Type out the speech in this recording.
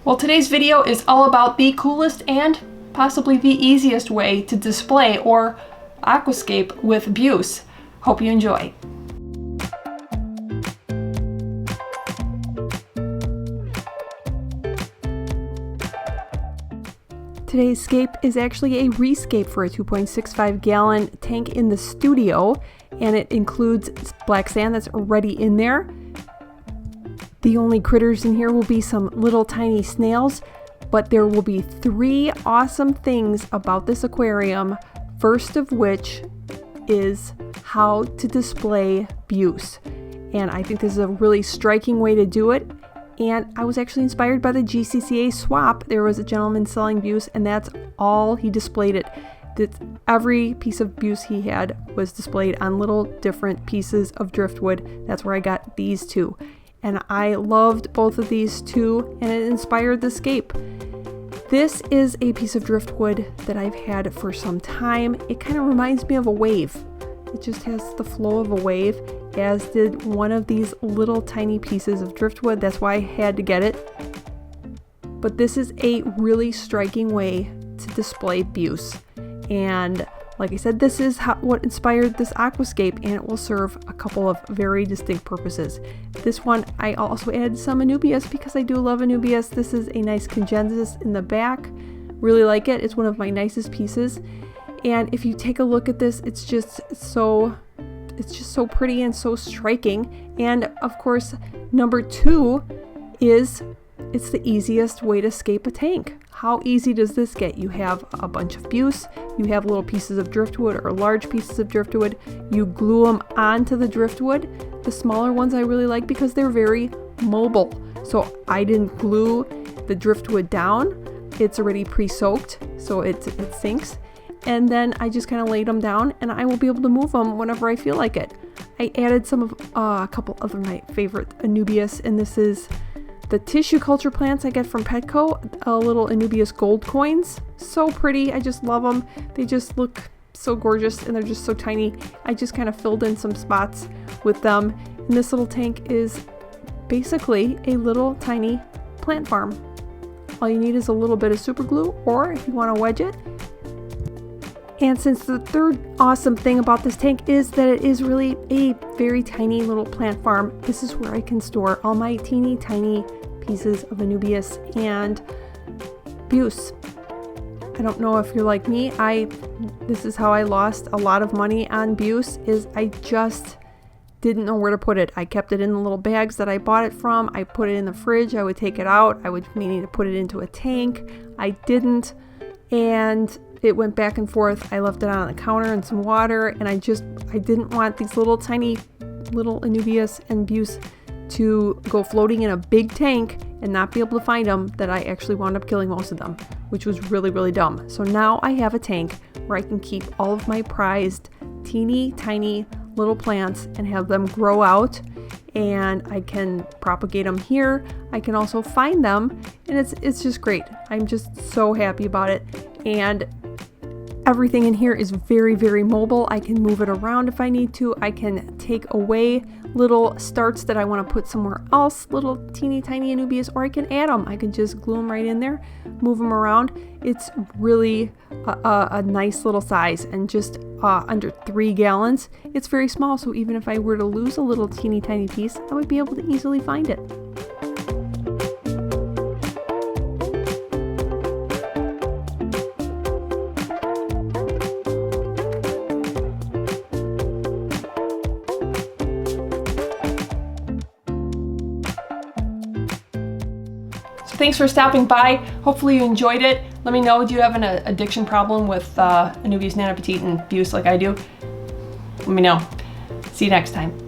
Well, today's video is all about the coolest and possibly the easiest way to display or aquascape with Buce. Hope you enjoy. Today's Scape is actually a rescape for a 2.65 gallon tank in the studio, and it includes black sand that's already in there. The only critters in here will be some little tiny snails, but there will be 3 awesome things about this aquarium, first of which is how to display Buce. And I think this is a really striking way to do it. And I was actually inspired by the GCCA swap. There was a gentleman selling Buce, and that's all he displayed it. Every piece of Buce he had was displayed on little different pieces of driftwood. That's where I got these 2. And I loved both of these 2, and it inspired the Scape. This is a piece of driftwood that I've had for some time. It kind of reminds me of a wave. It just has the flow of a wave, as did one of these little tiny pieces of driftwood. That's why I had to get it. But this is a really striking way to display Buce. And like I said, this is what inspired this aquascape, and it will serve a couple of very distinct purposes. This one, I also added some Anubias because I do love Anubias. This is a nice congensis in the back. Really like it. It's one of my nicest pieces. And if you take a look at this, it's just so pretty and so striking. And of course, number 2 is it's the easiest way to scape a tank. How easy does this get? You have a bunch of Buce, you have little pieces of driftwood or large pieces of driftwood, you glue them onto the driftwood. The smaller ones I really like because they're very mobile. So I didn't glue the driftwood down. It's already pre-soaked, so it sinks. And then I just kind of laid them down, and I will be able to move them whenever I feel like it. I added some of a couple of my favorite Anubias, and this is the tissue culture plants I get from Petco, little Anubias gold coins. So pretty, I just love them. They just look so gorgeous, and they're just so tiny. I just kind of filled in some spots with them. And this little tank is basically a little tiny plant farm. All you need is a little bit of super glue, or if you want to wedge it. And since the third awesome thing about this tank is that it is really a very tiny little plant farm, this is where I can store all my teeny tiny pieces of Anubias and Buce. I don't know if you're like me, this is how I lost a lot of money on Buce, is I just didn't know where to put it. I kept it in the little bags that I bought it from. I put it in the fridge, I would take it out, I would meaning to put it into a tank. I didn't, and it went back and forth. I left it on the counter in some water, and I didn't want these little tiny little Anubias and Buce to go floating in a big tank and not be able to find them, that I actually wound up killing most of them, which was really, really dumb. So now I have a tank where I can keep all of my prized teeny tiny little plants and have them grow out, and I can propagate them here. I can also find them, and it's just great. I'm just so happy about it. And everything in here is very, very mobile. I can move it around if I need to. I can take away little starts that I want to put somewhere else, little teeny tiny Anubias, or I can add them. I can just glue them right in there, move them around. It's really a nice little size, and just under 3 gallons. It's very small, so even if I were to lose a little teeny tiny piece, I would be able to easily find it. Thanks for stopping by. Hopefully you enjoyed it. Let me know, do you have an addiction problem with Anubias Nana, Petite, and Buce like I do? Let me know. See you next time.